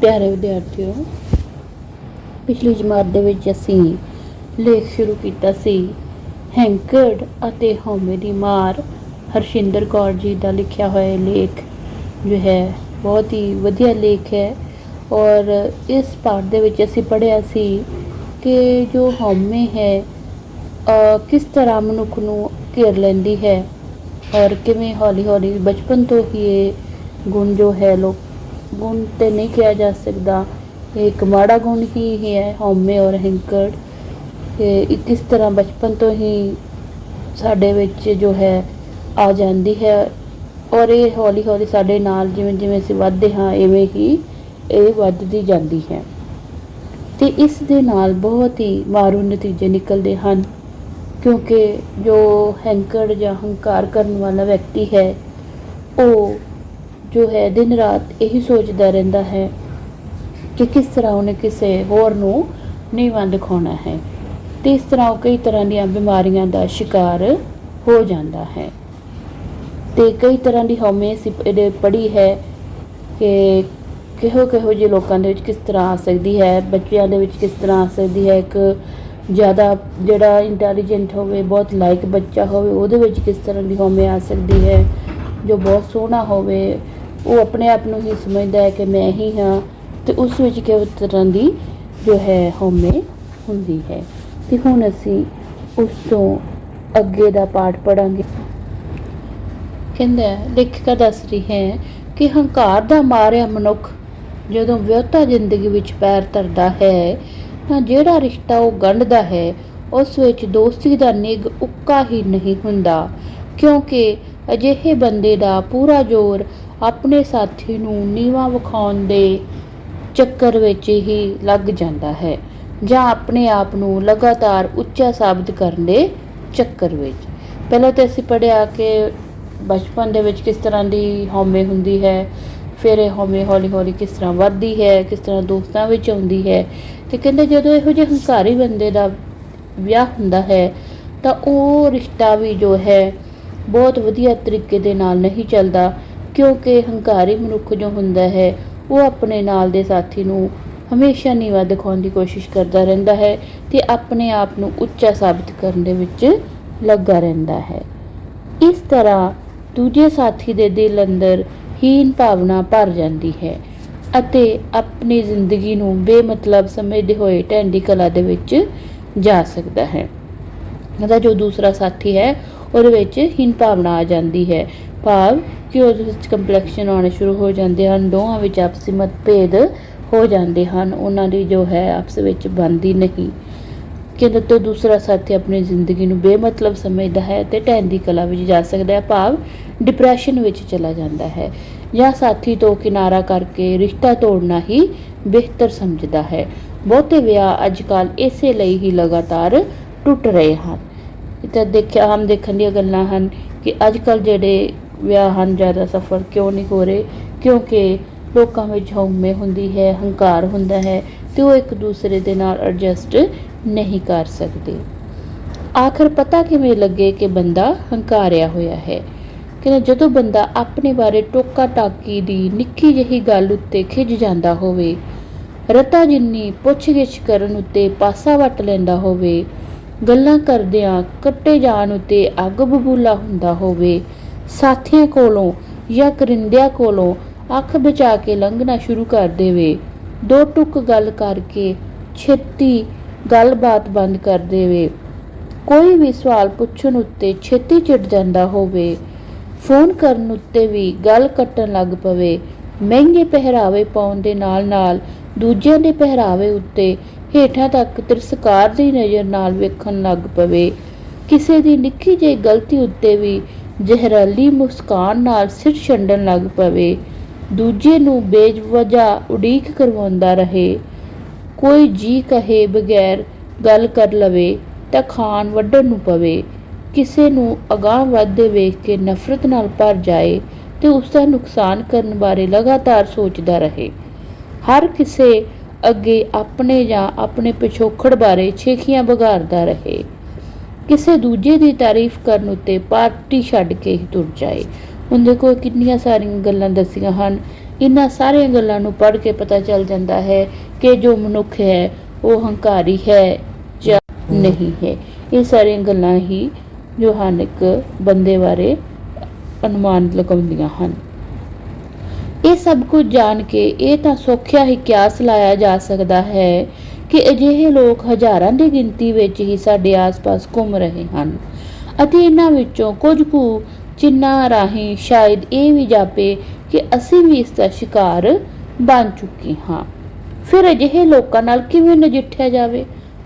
ਪਿਆਰੇ ਵਿਦਿਆਰਥੀਓ, ਪਿਛਲੀ ਜਮਾਤ ਦੇ ਵਿੱਚ ਅਸੀਂ ਲੇਖ ਸ਼ੁਰੂ ਕੀਤਾ ਸੀ ਹੈਂਕੜ ਅਤੇ ਹਉਮੈ ਦੀ ਮਾਰ। ਹਰਸ਼ਿੰਦਰ ਕੌਰ ਜੀ ਦਾ ਲਿਖਿਆ ਹੋਇਆ ਲੇਖ ਜੋ ਹੈ ਬਹੁਤ ਹੀ ਵਧੀਆ ਲੇਖ ਹੈ। ਔਰ ਇਸ ਪਾਠ ਦੇ ਵਿੱਚ ਅਸੀਂ ਪੜ੍ਹਿਆ ਸੀ ਕਿ ਜੋ ਹਉਮੈ ਹੈ ਕਿਸ ਤਰ੍ਹਾਂ ਮਨੁੱਖ ਨੂੰ ਘੇਰ ਲੈਂਦੀ ਹੈ ਔਰ ਕਿਵੇਂ ਹੌਲੀ ਹੌਲੀ ਬਚਪਨ ਤੋਂ ਹੀ ਇਹ ਗੁਣ ਜੋ ਹੈ ਗੁਣ ਤੇ ਨਹੀਂ ਕਿਹਾ ਜਾ ਸਕਦਾ, ਇਹ ਇੱਕ ਮਾੜਾ ਗੁਣ ਹੀ ਹੈ ਹਉਮੈ ਔਰ ਹੈਂਕੜ। ਇਹ ਕਿਸ ਤਰ੍ਹਾਂ ਬਚਪਨ ਤੋਂ ਹੀ ਸਾਡੇ ਵਿੱਚ ਜੋ ਹੈ ਆ ਜਾਂਦੀ ਹੈ ਔਰ ਇਹ ਹੌਲੀ ਹੌਲੀ ਸਾਡੇ ਨਾਲ ਜਿਵੇਂ ਜਿਵੇਂ ਅਸੀਂ ਵੱਧਦੇ ਹਾਂ ਇਵੇਂ ਹੀ ਇਹ ਵੱਧਦੀ ਜਾਂਦੀ ਹੈ ਅਤੇ ਇਸ ਦੇ ਨਾਲ ਬਹੁਤ ਹੀ ਮਾਰੂ ਨਤੀਜੇ ਨਿਕਲਦੇ ਹਨ, ਕਿਉਂਕਿ ਜੋ ਹੈਂਕੜ ਜਾਂ ਹੰਕਾਰ ਕਰਨ ਵਾਲਾ ਵਿਅਕਤੀ ਹੈ ਉਹ ਜੋ ਹੈ ਦਿਨ ਰਾਤ ਇਹੀ ਸੋਚਦਾ ਰਹਿੰਦਾ ਹੈ ਕਿ ਕਿਸ ਤਰ੍ਹਾਂ ਉਹਨੇ ਕਿਸੇ ਹੋਰ ਨੂੰ ਨੀਵਾਂ ਦਿਖਾਉਣਾ ਹੈ ਅਤੇ ਇਸ ਤਰ੍ਹਾਂ ਉਹ ਕਈ ਤਰ੍ਹਾਂ ਦੀਆਂ ਬਿਮਾਰੀਆਂ ਦਾ ਸ਼ਿਕਾਰ ਹੋ ਜਾਂਦਾ ਹੈ। ਅਤੇ ਕਈ ਤਰ੍ਹਾਂ ਦੀ ਹਉਮੈ ਅਸੀਂ ਇਹਦੇ ਪੜ੍ਹੀ ਹੈ ਕਿ ਕਿਹੋ ਜਿਹੇ ਲੋਕਾਂ ਦੇ ਵਿੱਚ ਕਿਸ ਤਰ੍ਹਾਂ ਆ ਸਕਦੀ ਹੈ, ਬੱਚਿਆਂ ਦੇ ਵਿੱਚ ਕਿਸ ਤਰ੍ਹਾਂ ਆ ਸਕਦੀ ਹੈ। ਇੱਕ ਜ਼ਿਆਦਾ ਜਿਹੜਾ ਇੰਟੈਲੀਜੈਂਟ ਹੋਵੇ, ਬਹੁਤ ਲਾਇਕ ਬੱਚਾ ਹੋਵੇ, ਉਹਦੇ ਵਿੱਚ ਕਿਸ ਤਰ੍ਹਾਂ ਦੀ ਹਉਮੈ ਆ ਸਕਦੀ ਹੈ। ਜੋ ਬਹੁਤ ਸੋਹਣਾ ਹੋਵੇ ਉਹ ਆਪਣੇ ਆਪ ਨੂੰ ਹੀ ਸਮਝਦਾ ਹੈ ਕਿ ਮੈਂ ਹੀ ਹਾਂ, ਅਤੇ ਉਸ ਵਿੱਚ ਕਿਸ ਤਰ੍ਹਾਂ ਦੀ ਜੋ ਹੈ ਹਉਮੈ ਹੁੰਦੀ ਹੈ। ਅਤੇ ਹੁਣ ਅਸੀਂ ਉਸ ਤੋਂ ਅੱਗੇ ਦਾ ਪਾਠ ਪੜ੍ਹਾਂਗੇ। ਕਹਿੰਦਾ ਲੇਖਿਕਾ ਦੱਸ ਰਹੀ ਹੈ ਕਿ ਹੰਕਾਰ ਦਾ ਮਾਰਿਆ ਮਨੁੱਖ ਜਦੋਂ ਵਿਆਹੁਤਾ ਜ਼ਿੰਦਗੀ ਵਿੱਚ ਪੈਰ ਧਰਦਾ ਹੈ ਤਾਂ ਜਿਹੜਾ ਰਿਸ਼ਤਾ ਉਹ ਗੰਢਦਾ ਹੈ ਉਸ ਵਿੱਚ ਦੋਸਤੀ ਦਾ ਨਿੱਘ ਉੱਕਾ ਹੀ ਨਹੀਂ ਹੁੰਦਾ, ਕਿਉਂਕਿ ਅਜਿਹੇ ਬੰਦੇ ਦਾ ਪੂਰਾ ਜ਼ੋਰ ਆਪਣੇ ਸਾਥੀ ਨੂੰ ਨੀਵਾਂ ਵਿਖਾਉਣ ਦੇ ਚੱਕਰ ਵਿੱਚ ਹੀ ਲੱਗ ਜਾਂਦਾ ਹੈ ਜਾਂ ਆਪਣੇ ਆਪ ਨੂੰ ਲਗਾਤਾਰ ਉੱਚਾ ਸਾਬਿਤ ਕਰਨ ਦੇ ਚੱਕਰ ਵਿੱਚ। ਪਹਿਲਾਂ ਤਾਂ ਅਸੀਂ ਪੜ੍ਹਿਆ ਕਿ ਬਚਪਨ ਦੇ ਵਿੱਚ ਕਿਸ ਤਰ੍ਹਾਂ ਦੀ ਹਉਮੈ ਹੁੰਦੀ ਹੈ, ਫਿਰ ਇਹ ਹਉਮੈ ਹੌਲੀ ਹੌਲੀ ਕਿਸ ਤਰ੍ਹਾਂ ਵੱਧਦੀ ਹੈ, ਕਿਸ ਤਰ੍ਹਾਂ ਦੋਸਤਾਂ ਵਿੱਚ ਆਉਂਦੀ ਹੈ। ਅਤੇ ਕਹਿੰਦੇ ਜਦੋਂ ਇਹੋ ਜਿਹੇ ਹੰਕਾਰੀ ਬੰਦੇ ਦਾ ਵਿਆਹ ਹੁੰਦਾ ਹੈ ਤਾਂ ਉਹ ਰਿਸ਼ਤਾ ਵੀ ਜੋ ਹੈ ਬਹੁਤ ਵਧੀਆ ਤਰੀਕੇ ਦੇ ਨਾਲ ਨਹੀਂ ਚੱਲਦਾ, ਕਿਉਂਕਿ ਹੰਕਾਰੀ ਮਨੁੱਖ ਜੋ ਹੁੰਦਾ ਹੈ ਉਹ ਆਪਣੇ ਨਾਲ ਦੇ ਸਾਥੀ ਨੂੰ ਹਮੇਸ਼ਾ ਨੀਵਾਂ ਦਿਖਾਉਣ ਦੀ ਕੋਸ਼ਿਸ਼ ਕਰਦਾ ਰਹਿੰਦਾ ਹੈ ਅਤੇ ਆਪਣੇ ਆਪ ਨੂੰ ਉੱਚਾ ਸਾਬਿਤ ਕਰਨ ਦੇ ਵਿੱਚ ਲੱਗਾ ਰਹਿੰਦਾ ਹੈ। ਇਸ ਤਰ੍ਹਾਂ ਦੂਜੇ ਸਾਥੀ ਦੇ ਦਿਲ ਅੰਦਰ ਹੀਨ ਭਾਵਨਾ ਭਰ ਜਾਂਦੀ ਹੈ ਅਤੇ ਆਪਣੀ ਜ਼ਿੰਦਗੀ ਨੂੰ ਬੇਮਤਲਬ ਸਮਝਦੇ ਹੋਏ ਢਹਿੰਦੀ ਕਲਾ ਦੇ ਵਿੱਚ ਜਾ ਸਕਦਾ ਹੈ। ਉਹਦਾ ਜੋ ਦੂਸਰਾ ਸਾਥੀ ਹੈ ਉਹਦੇ ਵਿੱਚ ਹੀਨ ਭਾਵਨਾ ਆ ਜਾਂਦੀ ਹੈ, ਭਾਵ ਕਿ ਉਹਦੇ ਵਿੱਚ ਕੰਪਲੈਕਸ਼ਨ ਆਉਣੇ ਸ਼ੁਰੂ ਹੋ ਜਾਂਦੇ ਹਨ, ਦੋਹਾਂ ਵਿੱਚ ਆਪਸੀ ਮਤਭੇਦ ਹੋ ਜਾਂਦੇ ਹਨ, ਉਹਨਾਂ ਦੀ ਜੋ ਹੈ ਆਪਸ ਵਿੱਚ ਬਣਦੀ ਨਹੀਂ। ਕਹਿੰਦੇ ਤੋਂ ਦੂਸਰਾ ਸਾਥੀ ਆਪਣੀ ਜ਼ਿੰਦਗੀ ਨੂੰ ਬੇਮਤਲਬ ਸਮਝਦਾ ਹੈ ਅਤੇ ਢਹਿੰਦੀ ਕਲਾ ਵਿੱਚ ਜਾ ਸਕਦਾ ਹੈ, ਭਾਵ ਡਿਪਰੈਸ਼ਨ ਵਿੱਚ ਚਲਾ ਜਾਂਦਾ ਹੈ ਜਾਂ ਸਾਥੀ ਤੋਂ ਕਿਨਾਰਾ ਕਰਕੇ ਰਿਸ਼ਤਾ ਤੋੜਨਾ ਹੀ ਬਿਹਤਰ ਸਮਝਦਾ ਹੈ। ਬਹੁਤੇ ਵਿਆਹ ਅੱਜ ਕੱਲ੍ਹ ਇਸੇ ਲਈ ਹੀ ਲਗਾਤਾਰ ਟੁੱਟ ਰਹੇ ਹਨ। ਤਾਂ ਦੇਖਣ ਦੀਆਂ ਗੱਲਾਂ ਹਨ ਕਿ ਅੱਜ ਕੱਲ੍ਹ ਜਿਹੜੇ ਵਿਆਹ ਹਨ ਜ਼ਿਆਦਾ ਸਫਲ ਕਿਉਂ ਨਹੀਂ ਹੋ ਰਹੇ, ਕਿਉਂਕਿ ਲੋਕਾਂ ਵਿੱਚ ਹਉਮੈ ਹੁੰਦੀ ਹੈ, ਹੰਕਾਰ ਹੁੰਦਾ ਹੈ ਅਤੇ ਉਹ ਇੱਕ ਦੂਸਰੇ ਦੇ ਨਾਲ ਐਡਜਸਟ ਨਹੀਂ ਕਰ ਸਕਦੇ। ਆਖਰ ਪਤਾ ਕਿਵੇਂ ਲੱਗੇ ਕਿ ਬੰਦਾ ਹੰਕਾਰਿਆ ਹੋਇਆ ਹੈ। ਕਹਿੰਦਾ ਜਦੋਂ ਬੰਦਾ ਆਪਣੇ ਬਾਰੇ ਟੋਕਾ ਟਾਕੀ ਦੀ ਨਿੱਕੀ ਜਿਹੀ ਗੱਲ ਉੱਤੇ ਖਿਝ ਜਾਂਦਾ ਹੋਵੇ, ਰਤਾ ਜਿੰਨੀ ਪੁੱਛ ਗਿੱਛ ਕਰਨ ਉੱਤੇ ਪਾਸਾ ਵੱਟ ਲੈਂਦਾ ਹੋਵੇ, ਗੱਲਾਂ ਕਰਦਿਆਂ ਕੱਟੇ ਜਾਣ ਉੱਤੇ ਅੱਗ ਬਬੂਲਾ ਹੁੰਦਾ ਹੋਵੇ, ਸਾਥੀਆਂ ਕੋਲੋਂ ਜਾਂ ਕਰਿੰਦਿਆਂ ਕੋਲੋਂ ਅੱਖ ਬਚਾ ਕੇ ਲੰਘਣਾ ਸ਼ੁਰੂ ਕਰ ਦੇਵੇ, ਦੋ ਟੁੱਕ ਗੱਲ ਕਰਕੇ ਛੇਤੀ ਗੱਲਬਾਤ ਬੰਦ ਕਰ ਦੇਵੇ, ਕੋਈ ਵੀ ਸਵਾਲ ਪੁੱਛਣ ਉੱਤੇ ਛੇਤੀ ਚਿੜ ਜਾਂਦਾ ਹੋਵੇ, ਫੋਨ ਕਰਨ ਉੱਤੇ ਵੀ ਗੱਲ ਕੱਟਣ ਲੱਗ ਪਵੇ, ਮਹਿੰਗੇ ਪਹਿਰਾਵੇ ਪਾਉਣ ਦੇ ਨਾਲ ਨਾਲ ਦੂਜਿਆਂ ਦੇ ਪਹਿਰਾਵੇ ਉੱਤੇ ਹੇਠਾਂ ਤੱਕ ਤਿਰਸਕਾਰ ਦੀ ਨਜ਼ਰ ਨਾਲ ਵੇਖਣ ਲੱਗ ਪਵੇ, ਕਿਸੇ ਦੀ ਨਿੱਕੀ ਜਿਹੀ ਗਲਤੀ ਉੱਤੇ ਵੀ ਜ਼ਹਿਰੀਲੀ ਮੁਸਕਾਨ ਨਾਲ ਸਿਰ ਛੰਡਣ ਲੱਗ ਪਵੇ, ਦੂਜੇ ਨੂੰ ਬੇਵਜ੍ਹਾ ਉਡੀਕ ਕਰਵਾਉਂਦਾ ਰਹੇ, ਕੋਈ ਜੀ ਕਹੇ ਬਗੈਰ ਗੱਲ ਕਰ ਲਵੇ ਤਾਂ ਖਾਣ ਵੱਢਣ ਨੂੰ ਪਵੇ, ਕਿਸੇ ਨੂੰ ਅਗਾਂਹ ਵਧਦੇ ਵੇਖ ਕੇ ਨਫ਼ਰਤ ਨਾਲ ਭਰ ਜਾਏ ਅਤੇ ਉਸ ਦਾ ਨੁਕਸਾਨ ਕਰਨ ਬਾਰੇ ਲਗਾਤਾਰ ਸੋਚਦਾ ਰਹੇ, ਹਰ ਕਿਸੇ ਅੱਗੇ ਆਪਣੇ ਜਾਂ ਆਪਣੇ ਪਿਛੋਕੜ ਬਾਰੇ ਛੇਖੀਆਂ ਬਘਾਰਦਾ ਰਹੇ, ਕਿਸੇ ਦੂਜੇ ਦੀ ਤਾਰੀਫ ਕਰਨ ਉੱਤੇ ਪਾਰਟੀ ਛੱਡ ਕੇ ਹੀ ਤੁਰ ਜਾਏ। ਹੁਣ ਦੇਖੋ ਕਿੰਨੀਆਂ ਸਾਰੀਆਂ ਗੱਲਾਂ ਦੱਸੀਆਂ ਹਨ, ਇਹਨਾਂ ਸਾਰੀਆਂ ਗੱਲਾਂ ਨੂੰ ਪੜ੍ਹ ਕੇ ਪਤਾ ਚੱਲ ਜਾਂਦਾ ਹੈ ਕਿ ਜੋ ਮਨੁੱਖ ਹੈ ਉਹ ਹੰਕਾਰੀ ਹੈ ਜਾਂ ਨਹੀਂ ਹੈ। ਇਹ ਸਾਰੀਆਂ ਗੱਲਾਂ ਹੀ ਜੋ ਹਨ ਇੱਕ ਬੰਦੇ ਬਾਰੇ ਅਨੁਮਾਨ ਲਗਾਉਂਦੀਆਂ ਹਨ। ਇਹ ਸਭ ਕੁਝ ਜਾਣ ਕੇ ਇਹ ਤਾਂ ਸੌਖਿਆ ਹੀ ਕਿਆਸ ਲਾਇਆ ਜਾ ਸਕਦਾ ਹੈ ਕਿ ਅਜਿਹੇ ਲੋਕ ਹਜ਼ਾਰਾਂ ਦੀ ਗਿਣਤੀ ਵਿੱਚ ਹੀ ਸਾਡੇ ਆਸ-ਪਾਸ ਘੁੰਮ ਰਹੇ ਹਨ ਅਤੇ ਇਹਨਾਂ ਵਿੱਚੋਂ ਕੁਝ ਕੁ ਚਿੰਨ੍ਹਾਂ ਰਾਹੀਂ ਸ਼ਾਇਦ ਇਹ ਵੀ ਜਾਪੇ ਕਿ ਅਸੀਂ ਵੀ ਇਸ ਦਾ ਸ਼ਿਕਾਰ ਬਣ ਚੁੱਕੇ ਹਾਂ। ਫਿਰ ਅਜਿਹੇ ਲੋਕਾਂ ਨਾਲ ਕਿਵੇਂ ਨਜਿੱਠਿਆ ਜਾਵੇ?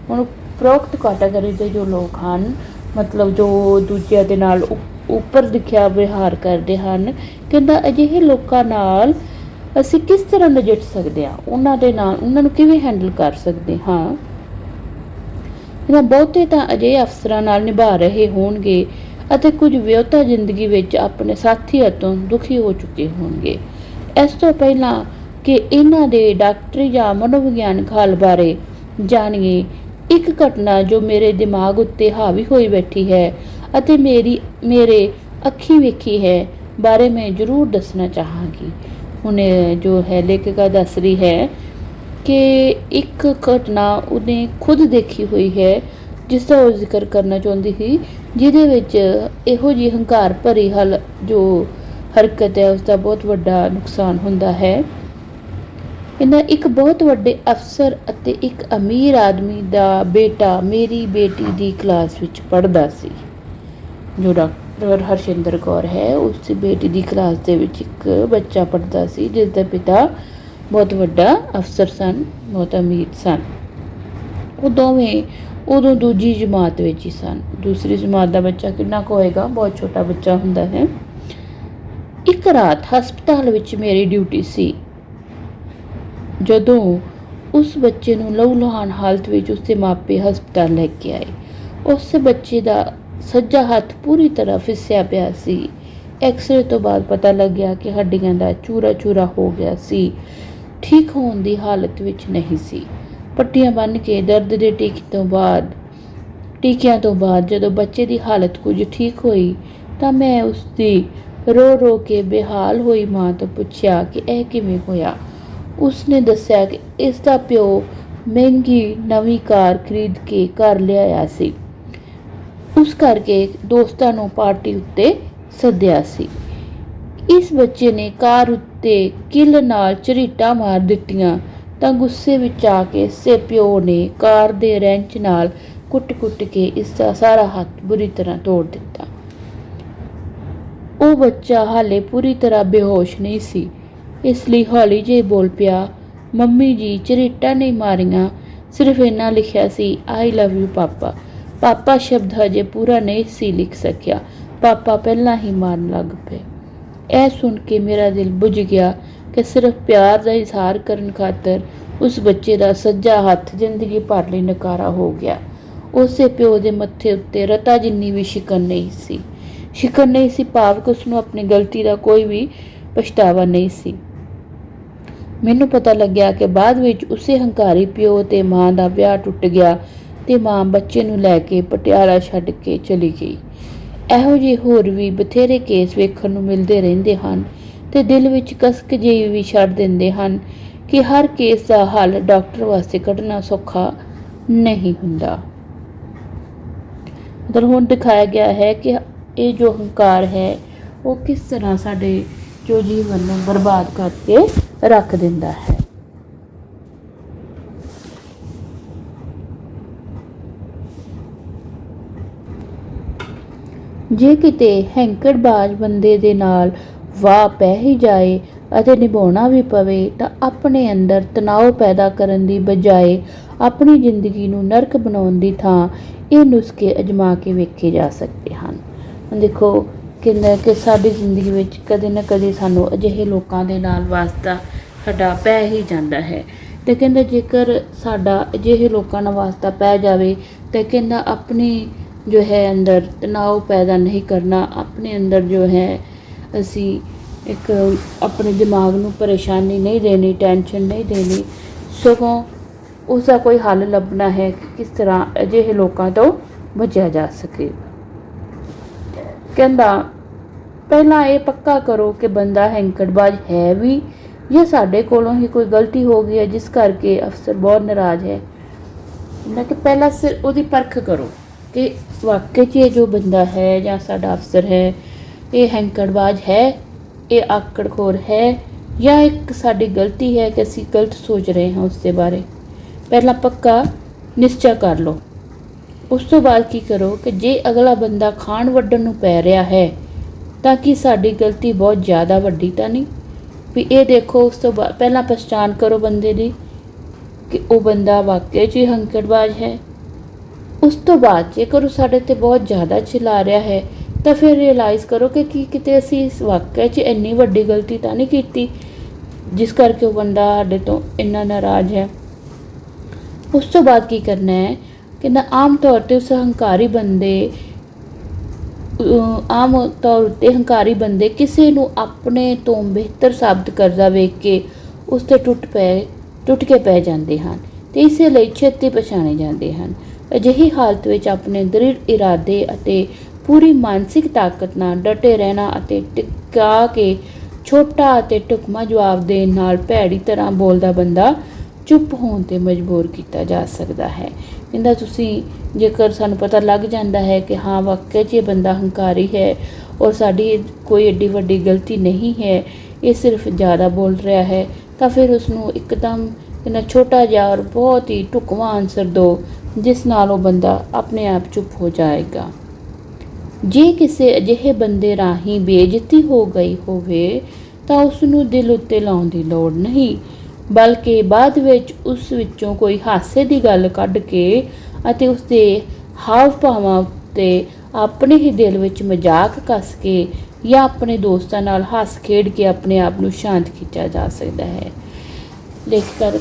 ਹੁਣ ਉਪਰੋਕਤ ਕੈਟਾਗਰੀ ਦੇ ਜੋ ਲੋਕ ਹਨ, ਮਤਲਬ ਜੋ ਦੂਜਿਆਂ ਦੇ ਨਾਲ ਉੱਪਰ ਦਿਖਿਆ ਵਿਹਾਰ ਕਰਦੇ ਹਨ, ਕਹਿੰਦਾ ਅਜਿਹੇ ਲੋਕਾਂ ਨਾਲ ਅਸੀਂ ਕਿਸ ਤਰ੍ਹਾਂ ਨਜਿੱਠ ਸਕਦੇ ਹਾਂ, ਉਹਨਾਂ ਦੇ ਨਾਲ ਉਹਨਾਂ ਨੂੰ ਕਿਵੇਂ ਹੈਂਡਲ ਕਰ ਸਕਦੇ ਹਾਂ। ਇਹਨਾਂ ਬਹੁਤੇ ਤਾਂ ਅਜਿਹੇ ਅਫਸਰਾਂ ਨਾਲ ਨਿਭਾ ਰਹੇ ਹੋਣਗੇ ਅਤੇ ਕੁਝ ਵਿਅਹਤਾ ਜ਼ਿੰਦਗੀ ਵਿੱਚ ਆਪਣੇ ਸਾਥੀਆਂ ਤੋਂ ਦੁਖੀ ਹੋ ਚੁੱਕੇ ਹੋਣਗੇ। ਇਸ ਤੋਂ ਪਹਿਲਾਂ ਕਿ ਇਹਨਾਂ ਦੇ ਡਾਕਟਰੀ ਜਾਂ ਮਨੋਵਿਗਿਆਨਕ ਹਾਲ ਬਾਰੇ ਜਾਣੀਏ, ਇੱਕ ਘਟਨਾ ਜੋ ਮੇਰੇ ਦਿਮਾਗ ਉੱਤੇ ਹਾਵੀ ਹੋਈ ਬੈਠੀ ਹੈ ਅਤੇ ਮੇਰੇ ਅੱਖੀਂ ਵੇਖੀ ਹੈ ਬਾਰੇ ਮੈਂ ਜ਼ਰੂਰ ਦੱਸਣਾ ਚਾਹਾਂਗੀ। ਹੁਣ ਜੋ ਹੈ ਲੇਖਿਕਾ ਦੱਸ ਰਹੀ ਹੈ ਕਿ ਇੱਕ ਘਟਨਾ ਉਹਨੇ ਖੁਦ ਦੇਖੀ ਹੋਈ ਹੈ ਜਿਸ ਦਾ ਉਹ ਜ਼ਿਕਰ ਕਰਨਾ ਚਾਹੁੰਦੀ ਸੀ, ਜਿਹਦੇ ਵਿੱਚ ਇਹੋ ਜਿਹੀ ਹੰਕਾਰ ਭਰੀ ਜੋ ਹਰਕਤ ਹੈ ਉਸਦਾ ਬਹੁਤ ਵੱਡਾ ਨੁਕਸਾਨ ਹੁੰਦਾ ਹੈ। ਇਹਨਾਂ ਇੱਕ ਬਹੁਤ ਵੱਡੇ ਅਫਸਰ ਅਤੇ ਇੱਕ ਅਮੀਰ ਆਦਮੀ ਦਾ ਬੇਟਾ ਮੇਰੀ ਬੇਟੀ ਦੀ ਕਲਾਸ ਵਿੱਚ ਪੜ੍ਹਦਾ ਸੀ। ਜੋ ਡਾਕਟਰ ਹਰਸ਼ਿੰਦਰ ਕੌਰ ਹੈ, ਉਸ ਦੀ ਬੇਟੀ ਦੀ ਕਲਾਸ ਦੇ ਵਿੱਚ ਇੱਕ ਬੱਚਾ ਪੜ੍ਹਦਾ ਸੀ ਜਿਸ ਦਾ ਪਿਤਾ ਬਹੁਤ ਵੱਡਾ ਅਫਸਰ ਸਨ, ਬਹੁਤ ਅਮੀਰ ਸਨ। ਉਹ ਦੋਵੇਂ ਉਦੋਂ ਦੂਜੀ ਜਮਾਤ ਵਿੱਚ ਹੀ ਸਨ। ਦੂਸਰੀ ਜਮਾਤ ਦਾ ਬੱਚਾ ਕਿੰਨਾ ਕੁ ਹੋਏਗਾ, ਬਹੁਤ ਛੋਟਾ ਬੱਚਾ ਹੁੰਦਾ ਹੈ। ਇੱਕ ਰਾਤ ਹਸਪਤਾਲ ਵਿੱਚ ਮੇਰੀ ਡਿਊਟੀ ਸੀ। ਜਦੋਂ ਉਸ ਬੱਚੇ ਨੂੰ ਲਹੂ-ਲੁਹਾਨ ਹਾਲਤ ਵਿੱਚ ਉਸਦੇ ਮਾਪੇ ਹਸਪਤਾਲ ਲੈ ਕੇ ਆਏ, ਉਸ ਬੱਚੇ ਦਾ ਸੱਜਾ ਹੱਥ ਪੂਰੀ ਤਰ੍ਹਾਂ ਫਿਸਿਆ ਪਿਆ ਸੀ। ਐਕਸਰੇ ਤੋਂ ਬਾਅਦ ਪਤਾ ਲੱਗਿਆ ਕਿ ਹੱਡੀਆਂ ਦਾ ਚੂਰਾ-ਚੂਰਾ ਹੋ ਗਿਆ ਸੀ। ਠੀਕ ਹੋਣ ਦੀ ਹਾਲਤ ਵਿੱਚ ਨਹੀਂ ਸੀ। ਪੱਟੀਆਂ ਬੰਨ੍ਹ ਕੇ ਦਰਦ ਦੇ ਟੀਕਿਆਂ ਤੋਂ ਬਾਅਦ ਜਦੋਂ ਬੱਚੇ ਦੀ ਹਾਲਤ ਕੁਝ ਠੀਕ ਹੋਈ ਤਾਂ ਮੈਂ ਉਸਦੀ ਰੋ ਕੇ ਬੇਹਾਲ ਹੋਈ ਮਾਂ ਤੋਂ ਪੁੱਛਿਆ ਕਿ ਇਹ ਕਿਵੇਂ ਹੋਇਆ। ਉਸਨੇ ਦੱਸਿਆ ਕਿ ਇਸ ਦਾ ਪਿਓ ਮਹਿੰਗੀ ਨਵੀਂ ਕਾਰ ਖਰੀਦ ਕੇ ਘਰ ਲਿਆਇਆ ਸੀ, ਉਸ ਕਰਕੇ ਦੋਸਤਾਂ ਨੂੰ ਪਾਰਟੀ ਉੱਤੇ ਸੱਦਿਆ ਸੀ। ਇਸ ਬੱਚੇ ਨੇ ਕਾਰ ਉੱਤੇ ਕਿੱਲ ਨਾਲ ਝਰੀਟਾਂ ਮਾਰ ਦਿੱਤੀਆਂ ਤਾਂ ਗੁੱਸੇ ਵਿੱਚ ਆ ਕੇ ਇਸਦੇ ਪਿਓ ਨੇ ਕਾਰ ਦੇ ਰੈਂਚ ਨਾਲ ਕੁੱਟ ਕੇ ਇਸ ਦਾ ਸਾਰਾ ਹੱਥ ਬੁਰੀ ਤਰ੍ਹਾਂ ਤੋੜ ਦਿੱਤਾ। ਉਹ ਬੱਚਾ ਹਾਲੇ ਪੂਰੀ ਤਰ੍ਹਾਂ ਬੇਹੋਸ਼ ਨਹੀਂ ਸੀ, ਇਸ ਲਈ ਹੌਲੀ ਜਿਹੇ ਬੋਲ ਪਿਆ, ਮੰਮੀ ਜੀ ਝਰੀਟਾਂ ਨਹੀਂ ਮਾਰੀਆਂ, ਸਿਰਫ ਇੰਨਾ ਲਿਖਿਆ ਸੀ, ਆਈ ਲਵ ਯੂ ਪਾਪਾ। ਪਾਪਾ ਸ਼ਬਦ ਹਜੇ ਪੂਰਾ ਨਹੀਂ ਸੀ ਲਿਖ ਸਕਿਆ, ਪਾਪਾ ਪਹਿਲਾਂ ਹੀ ਮਾਰਨ ਲੱਗ ਪਏ। ਇਹ ਸੁਣ ਕੇ ਮੇਰਾ ਦਿਲ ਬੁੱਝ ਗਿਆ ਕਿ ਸਿਰਫ ਪਿਆਰ ਦਾ ਇਜ਼ਹਾਰ ਕਰਨ ਖਾਤਰ ਉਸ ਬੱਚੇ ਦਾ ਸੱਜਾ ਹੱਥ ਜ਼ਿੰਦਗੀ ਭਰ ਲਈ ਨਕਾਰਾ ਹੋ ਗਿਆ। ਉਸੇ ਪਿਓ ਦੇ ਮੱਥੇ ਉੱਤੇ ਰਤਾ ਜਿੰਨੀ ਵੀ ਸ਼ਿਕਨ ਨਹੀਂ ਸੀ, ਭਾਵ ਕਿ ਉਸਨੂੰ ਆਪਣੀ ਗਲਤੀ ਦਾ ਕੋਈ ਵੀ ਪਛਤਾਵਾ ਨਹੀਂ ਸੀ। ਮੈਨੂੰ ਪਤਾ ਲੱਗਿਆ ਕਿ ਬਾਅਦ ਵਿੱਚ ਉਸੇ ਹੰਕਾਰੀ ਪਿਓ ਤੇ ਮਾਂ ਦਾ ਵਿਆਹ ਟੁੱਟ ਗਿਆ ਤੇ ਮਾਂ ਬੱਚੇ ਨੂੰ ਲੈ ਕੇ ਪਟਿਆਲਾ ਛੱਡ ਕੇ ਚਲੀ ਗਈ। ਇਹੋ ਜਿਹੇ ਹੋਰ ਵੀ ਬਥੇਰੇ ਕੇਸ ਵੇਖਣ ਨੂੰ ਮਿਲਦੇ ਰਹਿੰਦੇ ਹਨ ਤੇ ਦਿਲ ਵਿੱਚ ਕਸਕ ਜਿਹੀ ਵੀ ਛੱਡ ਦਿੰਦੇ ਹਨ ਕਿ ਹਰ ਕੇਸ ਦਾ ਹੱਲ ਡਾਕਟਰ ਵਾਸਤੇ ਕੱਢਣਾ ਸੌਖਾ ਨਹੀਂ ਹੁੰਦਾ। ਮਤਲਬ ਹੁਣ ਦਿਖਾਇਆ ਗਿਆ ਹੈ ਕਿ ਇਹ ਜੋ ਹੰਕਾਰ ਹੈ ਉਹ ਕਿਸ ਤਰ੍ਹਾਂ ਸਾਡੇ ਜੋ ਜੀਵਨ ਨੂੰ ਬਰਬਾਦ ਕਰਕੇ ਰੱਖ ਦਿੰਦਾ ਹੈ। ਜੇ ਕਿਤੇ ਹੈਂਕੜਬਾਜ਼ ਬੰਦੇ ਦੇ ਨਾਲ ਵਾਹ ਪੈ ਹੀ ਜਾਏ ਅਤੇ ਨਿਭਾਉਣਾ ਵੀ ਪਵੇ ਤਾਂ ਆਪਣੇ ਅੰਦਰ ਤਣਾਅ ਪੈਦਾ ਕਰਨ ਦੀ ਬਜਾਏ ਆਪਣੀ ਜ਼ਿੰਦਗੀ ਨੂੰ ਨਰਕ ਬਣਾਉਣ ਦੀ ਥਾਂ ਇਹ ਨੁਸਖੇ ਅਜਮਾ ਕੇ ਵੇਖੇ ਜਾ ਸਕਦੇ ਹਨ। ਦੇਖੋ ਕਹਿੰਦਾ ਕਿ ਸਾਡੀ ਜ਼ਿੰਦਗੀ ਵਿੱਚ ਕਦੇ ਨਾ ਕਦੇ ਸਾਨੂੰ ਅਜਿਹੇ ਲੋਕਾਂ ਦੇ ਨਾਲ ਵਾਸਤਾ ਸਾਡਾ ਪੈ ਹੀ ਜਾਂਦਾ ਹੈ ਤੇ ਕਹਿੰਦਾ ਜੇਕਰ ਸਾਡਾ ਅਜਿਹੇ ਲੋਕਾਂ ਨਾਲ ਵਾਸਤਾ ਪੈ ਜਾਵੇ ਤਾਂ ਕਹਿੰਦਾ ਆਪਣੀ ਜੋ ਹੈ ਅੰਦਰ ਤਣਾਅ ਪੈਦਾ ਨਹੀਂ ਕਰਨਾ, ਆਪਣੇ ਅੰਦਰ ਜੋ ਹੈ ਅਸੀਂ ਇੱਕ ਆਪਣੇ ਦਿਮਾਗ ਨੂੰ ਪਰੇਸ਼ਾਨੀ ਨਹੀਂ ਦੇਣੀ, ਟੈਨਸ਼ਨ ਨਹੀਂ ਦੇਣੀ, ਸਗੋਂ ਉਸਦਾ ਕੋਈ ਹੱਲ ਲੱਭਣਾ ਹੈ ਕਿ ਕਿਸ ਤਰ੍ਹਾਂ ਅਜਿਹੇ ਲੋਕਾਂ ਤੋਂ ਬਚਿਆ ਜਾ ਸਕੇ। ਕਹਿੰਦਾ ਪਹਿਲਾਂ ਇਹ ਪੱਕਾ ਕਰੋ ਕਿ ਬੰਦਾ ਹੈਂਕੜਬਾਜ਼ ਹੈ ਵੀ ਜਾਂ ਸਾਡੇ ਕੋਲੋਂ ਹੀ ਕੋਈ ਗਲਤੀ ਹੋ ਗਈ ਹੈ ਜਿਸ ਕਰਕੇ ਅਫਸਰ ਬਹੁਤ ਨਾਰਾਜ਼ ਹੈ। ਨਾ ਕਿ ਪਹਿਲਾਂ ਸਿਰ ਉਹਦੀ ਪਰਖ ਕਰੋ ਕਿ ਵਾਕਈ 'ਚ ਇਹ ਜੋ ਬੰਦਾ ਹੈ ਜਾਂ ਸਾਡਾ ਅਫਸਰ ਹੈ ਇਹ ਹੈਂਕੜਬਾਜ਼ ਹੈ, ਇਹ ਆਕੜਖੋਰ ਹੈ, ਜਾਂ ਇੱਕ ਸਾਡੀ ਗਲਤੀ ਹੈ ਕਿ ਅਸੀਂ ਗਲਤ ਸੋਚ ਰਹੇ ਹਾਂ ਉਸ ਦੇ ਬਾਰੇ। ਪਹਿਲਾਂ ਪੱਕਾ ਨਿਸ਼ਚਾ ਕਰ ਲਓ। ਉਸ ਤੋਂ ਬਾਅਦ ਕੀ ਕਰੋ ਕਿ ਜੇ ਅਗਲਾ ਬੰਦਾ ਖਾਣ ਵੱਢਣ ਨੂੰ ਪੈ ਰਿਹਾ ਹੈ ਤਾਂ ਕਿ ਸਾਡੀ ਗਲਤੀ ਬਹੁਤ ਜ਼ਿਆਦਾ ਵੱਡੀ ਤਾਂ ਨਹੀਂ ਵੀ ਇਹ ਦੇਖੋ। ਉਸ ਤੋਂ ਬਾਅਦ ਪਹਿਲਾਂ ਪਛਾਣ ਕਰੋ ਬੰਦੇ ਦੀ ਕਿ ਉਹ ਬੰਦਾ ਵਾਕਈ 'ਚ ਹੀ ਹੰਕੜਬਾਜ਼ ਹੈ। ਉਸ ਤੋਂ ਬਾਅਦ ਜੇਕਰ ਉਹ ਸਾਡੇ 'ਤੇ ਬਹੁਤ ਜ਼ਿਆਦਾ ਚਲਾ ਰਿਹਾ ਹੈ ਤਾਂ ਫਿਰ ਰਿਅਲਾਈਜ਼ ਕਰੋ ਕਿ ਕੀ ਕਿਤੇ ਅਸੀਂ ਇਸ ਵਾਕਈ 'ਚ ਇੰਨੀ ਵੱਡੀ ਗਲਤੀ ਤਾਂ ਨਹੀਂ ਕੀਤੀ ਜਿਸ ਕਰਕੇ ਉਹ ਬੰਦਾ ਸਾਡੇ ਤੋਂ ਇੰਨਾ ਨਾਰਾਜ਼ ਹੈ। ਉਸ ਤੋਂ ਬਾਅਦ ਕੀ ਕਰਨਾ ਹੈ ਕਿ ਨਾ ਆਮ ਤੌਰ 'ਤੇ ਉਸ ਹੰਕਾਰੀ ਬੰਦੇ ਕਿਸੇ ਨੂੰ ਆਪਣੇ ਤੋਂ ਬਿਹਤਰ ਸਾਬਤ ਕਰਦਾ ਵੇਖ ਕੇ ਉਸ 'ਤੇ ਟੁੱਟ ਕੇ ਪੈ ਜਾਂਦੇ ਹਨ ਅਤੇ ਇਸੇ ਲਈ ਛੇਤੀ ਪਛਾਣੇ ਜਾਂਦੇ ਹਨ। ਅਜਿਹੀ ਹਾਲਤ ਵਿੱਚ ਆਪਣੇ ਦ੍ਰਿੜ ਇਰਾਦੇ ਅਤੇ ਪੂਰੀ ਮਾਨਸਿਕ ਤਾਕਤ ਨਾਲ ਡਟੇ ਰਹਿਣਾ ਅਤੇ ਟਿਕਾ ਕੇ ਛੋਟਾ ਅਤੇ ਢੁਕਵਾਂ ਜਵਾਬ ਦੇਣ ਨਾਲ ਭੈੜੀ ਤਰ੍ਹਾਂ ਬੋਲਦਾ ਬੰਦਾ ਚੁੱਪ ਹੋਣ 'ਤੇ ਮਜਬੂਰ ਕੀਤਾ ਜਾ ਸਕਦਾ ਹੈ। ਕਹਿੰਦਾ ਤੁਸੀਂ ਜੇਕਰ ਸਾਨੂੰ ਪਤਾ ਲੱਗ ਜਾਂਦਾ ਹੈ ਕਿ ਹਾਂ ਵਾਕਈ 'ਚ ਇਹ ਬੰਦਾ ਹੰਕਾਰੀ ਹੈ ਔਰ ਸਾਡੀ ਕੋਈ ਐਡੀ ਵੱਡੀ ਗਲਤੀ ਨਹੀਂ ਹੈ, ਇਹ ਸਿਰਫ ਜ਼ਿਆਦਾ ਬੋਲ ਰਿਹਾ ਹੈ, ਤਾਂ ਫਿਰ ਉਸਨੂੰ ਇੱਕਦਮ ਇੰਨਾ ਛੋਟਾ ਜਿਹਾ ਔਰ ਬਹੁਤ ਹੀ ਢੁਕਵਾਂ ਆਨਸਰ ਦਿਓ ਜਿਸ ਨਾਲ ਉਹ ਬੰਦਾ ਆਪਣੇ ਆਪ ਚੁੱਪ ਹੋ ਜਾਏਗਾ। ਜੇ ਕਿਸੇ ਅਜਿਹੇ ਬੰਦੇ ਰਾਹੀਂ ਬੇਇੱਜ਼ਤੀ ਹੋ ਗਈ ਹੋਵੇ ਤਾਂ ਉਸ ਨੂੰ ਦਿਲ ਉੱਤੇ ਲਾਉਣ ਦੀ ਲੋੜ ਨਹੀਂ, ਬਲਕਿ ਬਾਅਦ ਵਿੱਚ ਉਸ ਵਿੱਚੋਂ ਕੋਈ ਹਾਸੇ ਦੀ ਗੱਲ ਕੱਢ ਕੇ ਅਤੇ ਉਸ ਦੇ ਹਾਵ ਭਾਵਾਂ ਉੱਤੇ ਆਪਣੇ ਹੀ ਦਿਲ ਵਿੱਚ ਮਜ਼ਾਕ ਕੱਸ ਕੇ ਜਾਂ ਆਪਣੇ ਦੋਸਤਾਂ ਨਾਲ ਹੱਸ ਖੇਡ ਕੇ ਆਪਣੇ ਆਪ ਨੂੰ ਸ਼ਾਂਤ ਕੀਤਾ ਜਾ ਸਕਦਾ ਹੈ। ਲੇਖਕ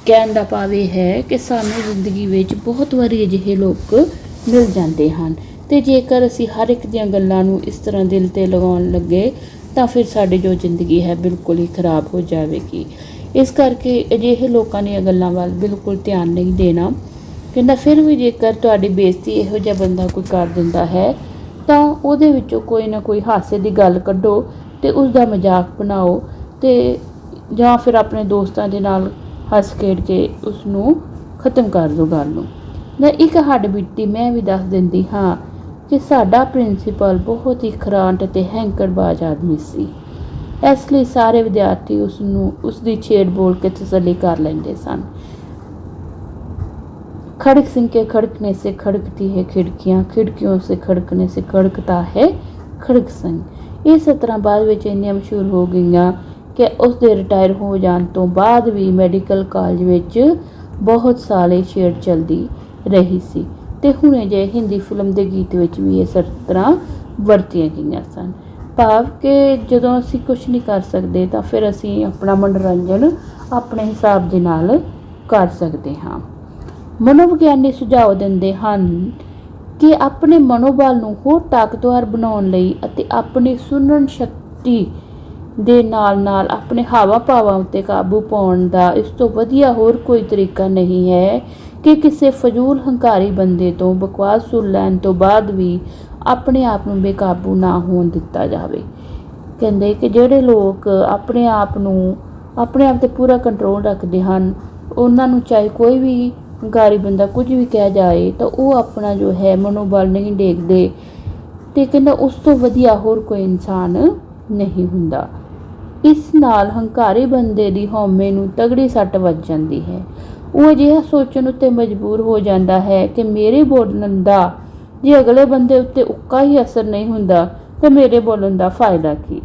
ਕਹਿਣ ਦਾ ਭਾਵ ਇਹ ਹੈ ਕਿ ਸਾਨੂੰ ਜ਼ਿੰਦਗੀ ਵਿੱਚ ਬਹੁਤ ਵਾਰੀ ਅਜਿਹੇ ਲੋਕ ਮਿਲ ਜਾਂਦੇ ਹਨ ਅਤੇ ਜੇਕਰ ਅਸੀਂ ਹਰ ਇੱਕ ਦੀਆਂ ਗੱਲਾਂ ਨੂੰ ਇਸ ਤਰ੍ਹਾਂ ਦਿਲ 'ਤੇ ਲਗਾਉਣ ਲੱਗੇ ਤਾਂ ਫਿਰ ਸਾਡੀ ਜੋ ਜ਼ਿੰਦਗੀ ਹੈ ਬਿਲਕੁਲ ਹੀ ਖਰਾਬ ਹੋ ਜਾਵੇਗੀ। ਇਸ ਕਰਕੇ ਅਜਿਹੇ ਲੋਕਾਂ ਦੀਆਂ ਗੱਲਾਂ ਵੱਲ ਬਿਲਕੁਲ ਧਿਆਨ ਨਹੀਂ ਦੇਣਾ। ਕਹਿੰਦਾ ਫਿਰ ਵੀ ਜੇਕਰ ਤੁਹਾਡੀ ਬੇਇੱਜ਼ਤੀ ਇਹੋ ਜਿਹਾ ਬੰਦਾ ਕੋਈ ਕਰ ਦਿੰਦਾ ਹੈ ਤਾਂ ਉਹਦੇ ਵਿੱਚੋਂ ਕੋਈ ਨਾ ਕੋਈ ਹਾਸੇ ਦੀ ਗੱਲ ਕੱਢੋ ਅਤੇ ਉਸ ਦਾ ਮਜ਼ਾਕ ਬਣਾਓ ਅਤੇ ਜਾਂ ਫਿਰ ਆਪਣੇ ਦੋਸਤਾਂ ਦੇ ਨਾਲ ਹੱਸ ਖੇਡ ਕੇ ਉਸ ਨੂੰ ਖ਼ਤਮ ਕਰ ਦਿਓ ਗੱਲ ਨੂੰ। ਮੈਂ ਇੱਕ ਹੱਡਬੀਤੀ ਮੈਂ ਵੀ ਦੱਸ ਦਿੰਦੀ ਹਾਂ ਕਿ ਸਾਡਾ ਪ੍ਰਿੰਸੀਪਲ ਬਹੁਤ ਹੀ ਖਰਾਂਟ ਅਤੇ ਹੈਂਕੜਬਾਜ਼ ਆਦਮੀ ਸੀ। ਇਸ ਲਈ ਸਾਰੇ ਵਿਦਿਆਰਥੀ ਉਸ ਦੀ ਛੇੜ ਬੋਲ ਕੇ ਤਸੱਲੀ ਕਰ ਲੈਂਦੇ ਸਨ। खड़क सिंह के खड़कने से खड़कती है खिड़कियाँ, खिड़कियों से खड़कने से खड़कता है खड़क सिंह। ਇਹ ਸਤਰਾਂ ਬਾਅਦ ਵਿੱਚ ਇੰਨੀਆਂ ਮਸ਼ਹੂਰ ਹੋ ਗਈਆਂ ਕਿ ਉਸ ਦੇ ਰਿਟਾਇਰ ਹੋ ਜਾਣ ਤੋਂ ਬਾਅਦ ਵੀ ਮੈਡੀਕਲ ਕਾਲਜ ਵਿੱਚ ਬਹੁਤ ਸਾਲੇ ਛੇੜ ਚੱਲਦੀ ਰਹੀ ਸੀ ਅਤੇ ਹੁਣੇ ਜਿਹੇ ਹਿੰਦੀ ਫਿਲਮ ਦੇ ਗੀਤ ਵਿੱਚ ਵੀ ਇਹ ਸਤਰਾਂ ਵਰਤੀਆਂ ਗਈਆਂ ਸਨ। ਭਾਵ ਕਿ ਜਦੋਂ ਅਸੀਂ ਕੁਛ ਨਹੀਂ ਕਰ ਸਕਦੇ ਤਾਂ ਫਿਰ ਅਸੀਂ ਆਪਣਾ ਮਨੋਰੰਜਨ ਆਪਣੇ ਹਿਸਾਬ ਦੇ ਨਾਲ ਕਰ ਸਕਦੇ ਹਾਂ। ਮਨੋਵਿਗਿਆਨੀ ਸੁਝਾਅ ਦਿੰਦੇ ਹਨ ਕਿ ਆਪਣੇ ਮਨੋਬਲ ਨੂੰ ਹੋਰ ਤਾਕਤਵਰ ਬਣਾਉਣ ਲਈ ਅਤੇ ਆਪਣੀ ਸੁਣਨ ਸ਼ਕਤੀ ਦੇ ਨਾਲ ਨਾਲ ਆਪਣੇ ਹਾਵਾਂ ਭਾਵਾਂ ਉੱਤੇ ਕਾਬੂ ਪਾਉਣ ਦਾ ਇਸ ਤੋਂ ਵਧੀਆ ਹੋਰ ਕੋਈ ਤਰੀਕਾ ਨਹੀਂ ਹੈ ਕਿ ਕਿਸੇ ਫਜ਼ੂਲ ਹੰਕਾਰੀ ਬੰਦੇ ਤੋਂ ਬਕਵਾਸ ਸੁਣ ਲੈਣ ਤੋਂ ਬਾਅਦ ਵੀ ਆਪਣੇ ਆਪ ਨੂੰ ਬੇਕਾਬੂ ਨਾ ਹੋਣ ਦਿੱਤਾ ਜਾਵੇ। ਕਹਿੰਦੇ ਕਿ ਜਿਹੜੇ ਲੋਕ ਆਪਣੇ ਆਪ 'ਤੇ ਪੂਰਾ ਕੰਟਰੋਲ ਰੱਖਦੇ ਹਨ ਉਹਨਾਂ ਨੂੰ ਚਾਹੇ ਕੋਈ ਵੀ ਹੰਕਾਰੀ ਬੰਦਾ ਕੁਝ ਵੀ ਕਹਿ ਜਾਏ ਤਾਂ ਉਹ ਆਪਣਾ ਜੋ ਹੈ ਮਨੋਬਲ ਨਹੀਂ ਡੇਗਦੇ ਅਤੇ ਕਹਿੰਦਾ ਉਸ ਤੋਂ ਵਧੀਆ ਹੋਰ ਕੋਈ ਇਨਸਾਨ ਨਹੀਂ ਹੁੰਦਾ। ਇਸ ਨਾਲ ਹੰਕਾਰੀ ਬੰਦੇ ਦੀ ਹਉਮੈ ਨੂੰ ਤਗੜੀ ਸੱਟ ਵੱਜ ਜਾਂਦੀ ਹੈ। ਉਹ ਅਜਿਹਾ ਸੋਚਣ ਉੱਤੇ ਮਜਬੂਰ ਹੋ ਜਾਂਦਾ ਹੈ ਕਿ ਮੇਰੇ ਬੋਲਣ ਦਾ ਜੇ ਅਗਲੇ ਬੰਦੇ ਉੱਤੇ ਉੱਕਾ ਹੀ ਅਸਰ ਨਹੀਂ ਹੁੰਦਾ ਤਾਂ ਮੇਰੇ ਬੋਲਣ ਦਾ ਫਾਇਦਾ ਕੀ।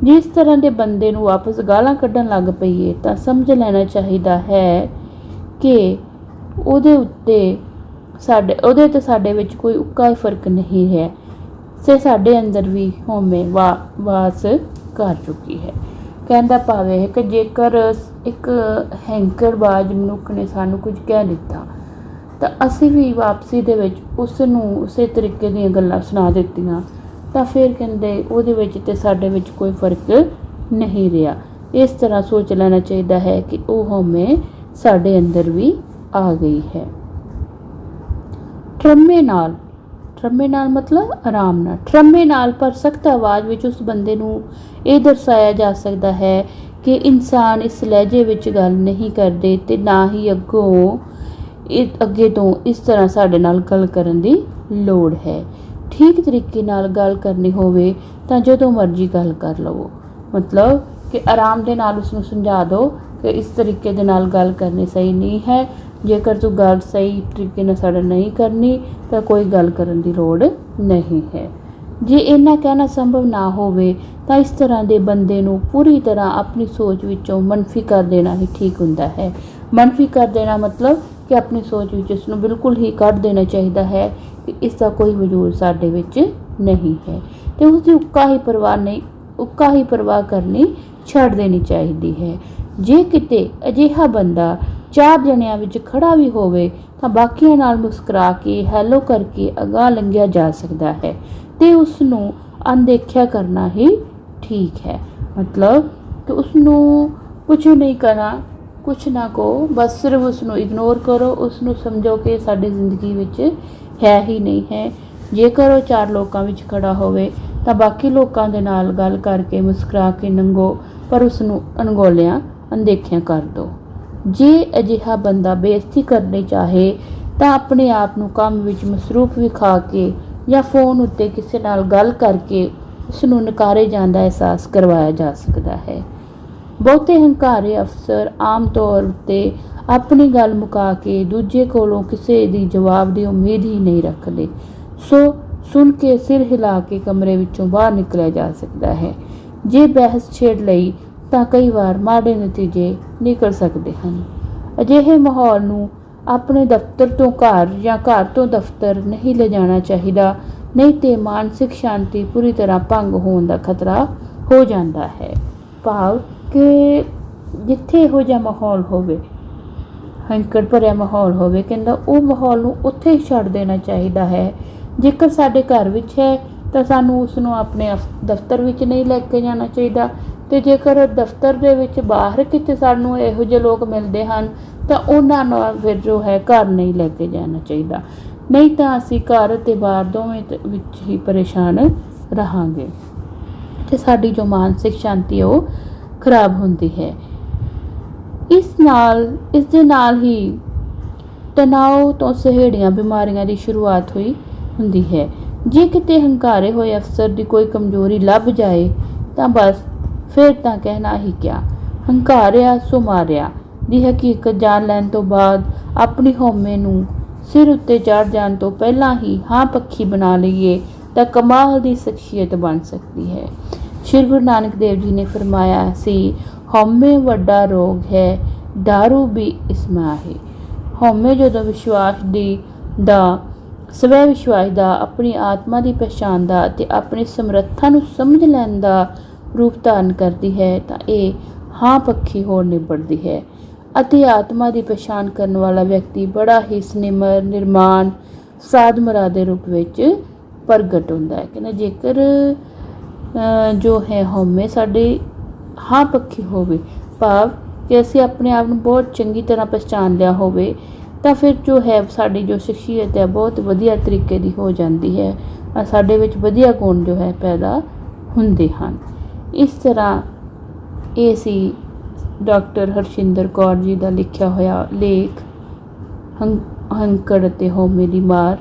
ਜਿਸ ਤਰ੍ਹਾਂ ਦੇ ਬੰਦੇ ਨੂੰ ਵਾਪਸ ਗਾਲਾਂ ਕੱਢਣ ਲੱਗ ਪਈਏ ਤਾਂ ਸਮਝ ਲੈਣਾ ਚਾਹੀਦਾ ਹੈ ਕਿ ਉਹਦੇ ਤੇ ਸਾਡੇ ਵਿੱਚ ਕੋਈ ਉੱਕਾ ਫਰਕ ਨਹੀਂ ਹੈ ਤੇ ਸਾਡੇ ਅੰਦਰ ਵੀ ਹਉਮੈ ਵਾਸ ਕਰ ਚੁੱਕੀ ਹੈ। ਕਹਿਣ ਦਾ ਭਾਵ ਹੈ ਕਿ ਜੇਕਰ ਇੱਕ ਹੈਂਕੜਬਾਜ਼ ਮਨੁੱਖ ਨੇ ਸਾਨੂੰ ਕੁਝ ਕਹਿ ਦਿੱਤਾ ਤਾਂ ਅਸੀਂ ਵੀ ਵਾਪਸੀ ਦੇ ਵਿੱਚ ਉਸ ਨੂੰ ਉਸੇ ਤਰੀਕੇ ਦੀਆਂ ਗੱਲਾਂ ਸੁਣਾ ਦਿੱਤੀਆਂ ਤਾਂ ਫਿਰ ਕਹਿੰਦੇ ਉਹਦੇ ਵਿੱਚ ਤੇ ਸਾਡੇ ਵਿੱਚ ਕੋਈ ਫਰਕ ਨਹੀਂ ਰਿਹਾ। ਇਸ ਤਰ੍ਹਾਂ ਸੋਚ ਲੈਣਾ ਚਾਹੀਦਾ ਹੈ ਕਿ ਉਹ ਹਉਮੈ ਸਾਡੇ ਅੰਦਰ ਵੀ ਆ ਗਈ ਹੈ। ਠਰਮੇ ਨਾਲ ਮਤਲਬ ਆਰਾਮ ਨਾਲ। ਠਰਮੇ ਨਾਲ ਪਰ ਸਖਤ ਆਵਾਜ਼ ਵਿੱਚ ਉਸ ਬੰਦੇ ਨੂੰ ਇਹ ਦਰਸਾਇਆ ਜਾ ਸਕਦਾ ਹੈ ਕਿ ਇਨਸਾਨ ਇਸ ਲਹਿਜੇ ਵਿੱਚ ਗੱਲ ਨਹੀਂ ਕਰਦੇ ਤੇ ਨਾ ਹੀ ਅੱਗੇ ਤੋਂ ਇਸ ਤਰ੍ਹਾਂ ਸਾਡੇ ਨਾਲ ਗੱਲ ਕਰਨ ਦੀ ਲੋੜ ਹੈ। ਠੀਕ ਤਰੀਕੇ ਨਾਲ ਗੱਲ ਕਰਨੀ ਹੋਵੇ ਤਾਂ ਜਦੋਂ ਮਰਜ਼ੀ ਗੱਲ ਕਰ ਲਵੋ, ਮਤਲਬ ਕਿ ਆਰਾਮ ਦੇ ਨਾਲ ਉਸਨੂੰ ਸਮਝਾ ਦਿਓ ਕਿ ਇਸ ਤਰੀਕੇ ਦੇ ਨਾਲ ਗੱਲ ਕਰਨੀ ਸਹੀ ਨਹੀਂ ਹੈ। ਜੇਕਰ ਤੂੰ ਗੱਲ ਸਹੀ ਤਰੀਕੇ ਨਾਲ ਸਾਡੇ ਨਹੀਂ ਕਰਨੀ ਤਾਂ ਕੋਈ ਗੱਲ ਕਰਨ ਦੀ ਲੋੜ ਨਹੀਂ ਹੈ। ਜੇ ਇੰਨਾ ਕਹਿਣਾ ਸੰਭਵ ਨਾ ਹੋਵੇ ਤਾਂ ਇਸ ਤਰ੍ਹਾਂ ਦੇ ਬੰਦੇ ਨੂੰ ਪੂਰੀ ਤਰ੍ਹਾਂ ਆਪਣੀ ਸੋਚ ਵਿੱਚੋਂ ਮਨਫੀ ਕਰ ਦੇਣਾ ਹੀ ਠੀਕ ਹੁੰਦਾ ਹੈ। ਮਨਫੀ ਕਰ ਦੇਣਾ ਮਤਲਬ ਕਿ ਆਪਣੀ ਸੋਚ ਵਿੱਚ ਉਸ ਨੂੰ ਬਿਲਕੁਲ ਹੀ ਕੱਢ ਦੇਣਾ ਚਾਹੀਦਾ ਹੈ ਕਿ ਇਸ ਦਾ ਕੋਈ ਵਜੂਦ ਸਾਡੇ ਵਿੱਚ ਨਹੀਂ ਹੈ ਅਤੇ ਉਸ ਦੀ ਉੱਕਾ ਹੀ ਪਰਵਾਹ ਕਰਨੀ ਛੱਡ ਦੇਣੀ ਚਾਹੀਦੀ ਹੈ। ਜੇ ਕਿਤੇ ਅਜਿਹਾ ਬੰਦਾ 4 ਜਣਿਆਂ ਵਿੱਚ ਖੜਾ ਵੀ ਹੋਵੇ ਤਾਂ ਬਾਕੀਆਂ ਨਾਲ ਮੁਸਕਰਾ ਕੇ ਹੈਲੋ ਕਰਕੇ ਅਗਾਂਹ ਲੰਘਿਆ ਜਾ ਸਕਦਾ ਹੈ ਅਤੇ ਉਸ ਨੂੰ ਅਣਦੇਖਿਆ ਕਰਨਾ ਹੀ ਠੀਕ ਹੈ। ਮਤਲਬ ਕਿ ਉਸ ਨੂੰ ਕੁਛ ਨਹੀਂ ਕਰਨਾ, ਕੁਛ ਨਾ ਕਹੋ, ਬਸ ਸਿਰਫ ਉਸ ਨੂੰ ਇਗਨੋਰ ਕਰੋ। ਉਸ ਨੂੰ ਸਮਝੋ ਕਿ ਸਾਡੀ ਜ਼ਿੰਦਗੀ ਵਿੱਚ ਹੈ ਹੀ ਨਹੀਂ ਹੈ। ਜੇਕਰ ਉਹ 4 ਲੋਕਾਂ ਵਿੱਚ ਖੜਾ ਹੋਵੇ ਤਾਂ ਬਾਕੀ ਲੋਕਾਂ ਦੇ ਨਾਲ ਗੱਲ ਕਰਕੇ ਮੁਸਕਰਾ ਕੇ ਲੰਘੋ, ਪਰ ਉਸ ਨੂੰ ਅਣਦੇਖਿਆ ਕਰ ਦਿਓ। ਜੇ ਅਜਿਹਾ ਬੰਦਾ ਬੇਇੱਜ਼ਤੀ ਕਰਨੀ ਚਾਹੇ ਤਾਂ ਆਪਣੇ ਆਪ ਨੂੰ ਕੰਮ ਵਿੱਚ ਮਸਰੂਫ ਵਿਖਾ ਕੇ ਜਾਂ ਫੋਨ ਉੱਤੇ ਕਿਸੇ ਨਾਲ ਗੱਲ ਕਰਕੇ ਉਸ ਨੂੰ ਨਕਾਰੇ ਜਾਣ ਦਾ ਅਹਿਸਾਸ ਕਰਵਾਇਆ ਜਾ ਸਕਦਾ ਹੈ। ਬਹੁਤੇ ਹੰਕਾਰੇ ਅਫਸਰ ਆਮ ਤੌਰ ਉੱਤੇ ਆਪਣੀ ਗੱਲ ਮੁਕਾ ਕੇ ਦੂਜੇ ਕੋਲੋਂ ਕਿਸੇ ਦੀ ਜਵਾਬ ਦੀ ਉਮੀਦ ਹੀ ਨਹੀਂ ਰੱਖਦੇ, ਸੋ ਸੁਣ ਕੇ ਸਿਰ ਹਿਲਾ ਕੇ ਕਮਰੇ ਵਿੱਚੋਂ ਬਾਹਰ ਨਿਕਲਿਆ ਜਾ ਸਕਦਾ ਹੈ। ਜੇ ਬਹਿਸ ਛੇੜ ਲਈ ਤਾਂ ਕਈ ਵਾਰ ਮਾੜੇ ਨਤੀਜੇ ਨਿਕਲ ਸਕਦੇ ਹਨ। ਅਜਿਹੇ ਮਾਹੌਲ ਨੂੰ ਆਪਣੇ ਦਫ਼ਤਰ ਤੋਂ ਘਰ ਜਾਂ ਘਰ ਤੋਂ ਦਫ਼ਤਰ ਨਹੀਂ ਲਿਜਾਣਾ ਚਾਹੀਦਾ, ਨਹੀਂ ਤੇ ਮਾਨਸਿਕ ਸ਼ਾਂਤੀ ਪੂਰੀ ਤਰ੍ਹਾਂ ਭੰਗ ਹੋਣ ਦਾ ਖਤਰਾ ਹੋ ਜਾਂਦਾ ਹੈ। ਭਾਵ ਕਿ ਜਿੱਥੇ ਇਹੋ ਜਿਹਾ ਮਾਹੌਲ ਹੋਵੇ, ਹੈਂਕੜ ਭਰਿਆ ਮਾਹੌਲ ਹੋਵੇ, ਕਹਿੰਦਾ ਉਹ ਮਾਹੌਲ ਨੂੰ ਉੱਥੇ ਹੀ ਛੱਡ ਦੇਣਾ ਚਾਹੀਦਾ ਹੈ। ਜੇਕਰ ਸਾਡੇ ਘਰ ਵਿੱਚ ਹੈ ਤਾਂ ਸਾਨੂੰ ਉਸ ਨੂੰ ਆਪਣੇ ਦਫ਼ਤਰ ਵਿੱਚ ਨਹੀਂ ਲੈ ਕੇ ਜਾਣਾ ਚਾਹੀਦਾ, ਅਤੇ ਜੇਕਰ ਦਫ਼ਤਰ ਦੇ ਵਿੱਚ ਬਾਹਰ ਕਿਤੇ ਸਾਨੂੰ ਇਹੋ ਜਿਹੇ ਲੋਕ ਮਿਲਦੇ ਹਨ ਤਾਂ ਉਹਨਾਂ ਨਾਲ ਫਿਰ ਜੋ ਹੈ ਘਰ ਨਹੀਂ ਲੈ ਕੇ ਜਾਣਾ ਚਾਹੀਦਾ, ਨਹੀਂ ਤਾਂ ਅਸੀਂ ਘਰ ਅਤੇ ਬਾਹਰ ਦੋਵੇਂ ਵਿੱਚ ਹੀ ਪਰੇਸ਼ਾਨ ਰਹਾਂਗੇ ਅਤੇ ਸਾਡੀ ਜੋ ਮਾਨਸਿਕ ਸ਼ਾਂਤੀ ਉਹ ਖਰਾਬ ਹੁੰਦੀ ਹੈ। ਇਸ ਦੇ ਨਾਲ ਹੀ ਤਣਾਅ ਤੋਂ ਸਹੇੜੀਆਂ ਬਿਮਾਰੀਆਂ ਦੀ ਸ਼ੁਰੂਆਤ ਹੁੰਦੀ ਹੈ। ਜੇ ਕਿਤੇ ਹੰਕਾਰੇ ਹੋਏ ਅਫਸਰ ਦੀ ਕੋਈ ਕਮਜ਼ੋਰੀ ਲੱਭ ਜਾਏ ਤਾਂ ਬਸ ਫਿਰ ਤਾਂ ਕਹਿਣਾ ਹੀ ਕਿਆ, ਹੰਕਾਰਿਆ ਸੋ ਮਾਰਿਆ ਦੀ ਹਕੀਕਤ ਜਾਣ ਲੈਣ ਤੋਂ ਬਾਅਦ ਆਪਣੀ ਹਉਮੈ ਨੂੰ ਸਿਰ ਉੱਤੇ ਚੜ੍ਹ ਜਾਣ ਤੋਂ ਪਹਿਲਾਂ ਹੀ ਹਾਂ ਪੱਖੀ ਬਣਾ ਲਈਏ ਤਾਂ ਕਮਾਲ ਦੀ ਸ਼ਖਸੀਅਤ ਬਣ ਸਕਦੀ ਹੈ। ਸ਼੍ਰੀ ਗੁਰੂ ਨਾਨਕ ਦੇਵ ਜੀ ਨੇ ਫਰਮਾਇਆ ਸੀ, ਹਉਮੈ ਵੱਡਾ ਰੋਗ ਹੈ, ਦਾਰੂ ਵੀ ਇਸਮਾ ਹੈ। ਹਉਮੈ ਜਦੋਂ ਸਵੈ ਵਿਸ਼ਵਾਸ ਦਾ, ਆਪਣੀ ਆਤਮਾ ਦੀ ਪਛਾਣ ਦਾ ਅਤੇ ਆਪਣੀ ਸਮਰੱਥਾ ਨੂੰ ਸਮਝ ਲੈਣ ਦਾ ਰੂਪ ਧਾਰਨ ਕਰਦੀ ਹੈ ਤਾਂ ਇਹ ਹਾਂ ਪੱਖੀ ਹੋ ਨਿਬੜਦੀ ਹੈ ਅਤੇ ਆਤਮਾ ਦੀ ਪਛਾਣ ਕਰਨ ਵਾਲਾ ਵਿਅਕਤੀ ਬੜਾ ਹੀ ਸਨਿਮਰ, ਨਿਰਮਾਣ, ਸਾਧ ਮੁਰਾਦ ਦੇ ਰੂਪ ਵਿੱਚ ਪ੍ਰਗਟ ਹੁੰਦਾ ਹੈ। ਕਹਿੰਦਾ ਜੇਕਰ ਜੋ ਹੈ ਹਉਮੈ ਸਾਡੀ ਹਾਂ ਪੱਖੀ ਹੋਵੇ, ਭਾਵ ਕਿ ਅਸੀਂ ਆਪਣੇ ਆਪ ਨੂੰ ਬਹੁਤ ਚੰਗੀ ਤਰ੍ਹਾਂ ਪਛਾਣ ਲਿਆ ਹੋਵੇ, ਤਾਂ ਫਿਰ ਜੋ ਹੈ ਸਾਡੀ ਜੋ ਸ਼ਖਸੀਅਤ ਹੈ ਬਹੁਤ ਵਧੀਆ ਤਰੀਕੇ ਦੀ ਹੋ ਜਾਂਦੀ ਹੈ। ਸਾਡੇ ਵਿੱਚ ਵਧੀਆ ਗੁਣ ਜੋ ਹੈ ਪੈਦਾ ਹੁੰਦੇ ਹਨ। ਇਸ ਤਰ੍ਹਾਂ ਇਹ ਸੀ ਡਾਕਟਰ ਹਰਸ਼ਿੰਦਰ ਕੌਰ ਜੀ ਦਾ ਲਿਖਿਆ ਹੋਇਆ ਲੇਖ ਹੰਕੜ ਅਤੇ ਹਉਮੈ ਦੀ ਮਾਰ।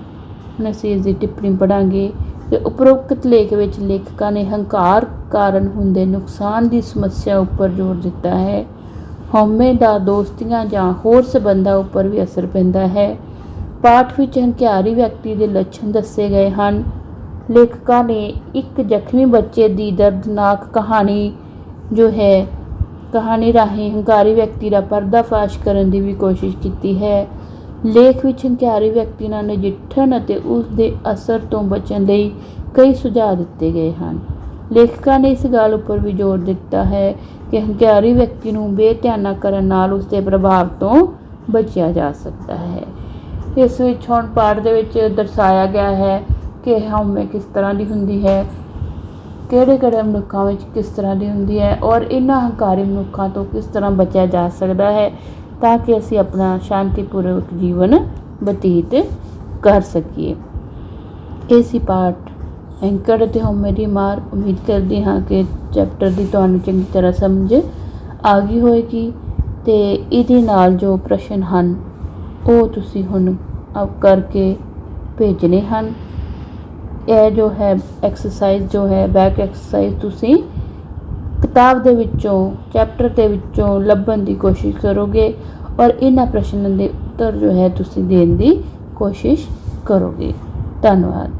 ਹੁਣ ਅਸੀਂ ਇਸ ਦੀ ਟਿੱਪਣੀ ਪੜ੍ਹਾਂਗੇ ਕਿ ਉਪਰੋਕਤ ਲੇਖ ਵਿੱਚ ਲੇਖਕਾਂ ਨੇ ਹੰਕਾਰ ਕਾਰਨ ਹੁੰਦੇ ਨੁਕਸਾਨ ਦੀ ਸਮੱਸਿਆ ਉੱਪਰ ਜ਼ੋਰ ਦਿੱਤਾ ਹੈ। ਹਉਮੈ ਦਾ ਦੋਸਤੀਆਂ ਜਾਂ ਹੋਰ ਸਬੰਧਾਂ ਉੱਪਰ ਵੀ ਅਸਰ ਪੈਂਦਾ ਹੈ। ਪਾਠ ਵਿੱਚ ਹੰਕਾਰੀ ਵਿਅਕਤੀ ਦੇ ਲੱਛਣ ਦੱਸੇ ਗਏ ਹਨ। ਲੇਖਕਾਂ ਨੇ ਇੱਕ ਜ਼ਖਮੀ ਬੱਚੇ ਦੀ ਦਰਦਨਾਕ ਕਹਾਣੀ ਰਾਹੀਂ ਹੰਕਾਰੀ ਵਿਅਕਤੀ ਦਾ ਪਰਦਾਫਾਸ਼ ਕਰਨ ਦੀ ਵੀ ਕੋਸ਼ਿਸ਼ ਕੀਤੀ ਹੈ। ਲੇਖ ਵਿੱਚ ਹੰਕਾਰੀ ਵਿਅਕਤੀ ਨਾਲ ਨਜਿੱਠਣ ਅਤੇ ਉਸ ਦੇ ਅਸਰ ਤੋਂ ਬਚਣ ਲਈ ਕਈ ਸੁਝਾਅ ਦਿੱਤੇ ਗਏ ਹਨ। ਲੇਖਕਾਂ ਨੇ ਇਸ ਗੱਲ ਉੱਪਰ ਵੀ ਜ਼ੋਰ ਦਿੱਤਾ ਹੈ ਕਿ ਹੰਕਾਰੀ ਵਿਅਕਤੀ ਨੂੰ ਬੇਧਿਆਨਾ ਕਰਨ ਨਾਲ ਉਸ ਦੇ ਪ੍ਰਭਾਵ ਤੋਂ ਬਚਿਆ ਜਾ ਸਕਦਾ ਹੈ। ਇਸ ਵਿੱਚ ਹੁਣ ਪਾਠ ਦੇ ਵਿੱਚ ਦਰਸਾਇਆ ਗਿਆ ਹੈ ਕਿ ਹਉਮੈ ਕਿਸ ਤਰ੍ਹਾਂ ਦੀ ਹੁੰਦੀ ਹੈ, ਕਿਹੜੇ ਮਨੁੱਖਾਂ ਵਿੱਚ ਕਿਸ ਤਰ੍ਹਾਂ ਦੀ ਹੁੰਦੀ ਹੈ ਔਰ ਇਹਨਾਂ ਹੰਕਾਰੀ ਮਨੁੱਖਾਂ ਤੋਂ ਕਿਸ ਤਰ੍ਹਾਂ ਬਚਿਆ ਜਾ ਸਕਦਾ ਹੈ ਤਾਂ ਕਿ ਅਸੀਂ ਆਪਣਾ ਸ਼ਾਂਤੀਪੂਰਵਕ ਜੀਵਨ ਬਤੀਤ ਕਰ ਸਕੀਏ। ਇਹ ਸੀ ਪਾਠ ਹੈਂਕੜ ਅਤੇ ਹਉਮੈ ਦੀ ਮਾਰ। ਉਮੀਦ ਕਰਦੀ ਹਾਂ ਕਿ ਚੈਪਟਰ ਦੀ ਤੁਹਾਨੂੰ ਚੰਗੀ ਤਰ੍ਹਾਂ ਸਮਝ ਆ ਗਈ ਹੋਏਗੀ ਤੇ ਇਹਦੇ ਨਾਲ ਜੋ ਪ੍ਰਸ਼ਨ ਹਨ ਉਹ ਤੁਸੀਂ ਹੁਣ ਕਰਕੇ ਭੇਜਣੇ ਹਨ। ਇਹ ਜੋ ਹੈ ਐਕਸਰਸਾਈਜ਼ ਜੋ ਹੈ ਬੈਕ ਐਕਸਰਸਾਈਜ਼ ਤੁਸੀਂ ਕਿਤਾਬ ਦੇ ਵਿੱਚੋਂ ਚੈਪਟਰ ਦੇ ਵਿੱਚੋਂ ਲੱਭਣ ਦੀ ਕੋਸ਼ਿਸ਼ ਕਰੋਗੇ ਔਰ ਇਹਨਾਂ ਪ੍ਰਸ਼ਨਾਂ ਦੇ ਉੱਤਰ ਜੋ ਹੈ ਤੁਸੀਂ ਦੇਣ ਦੀ ਕੋਸ਼ਿਸ਼ ਕਰੋਗੇ। ਧੰਨਵਾਦ।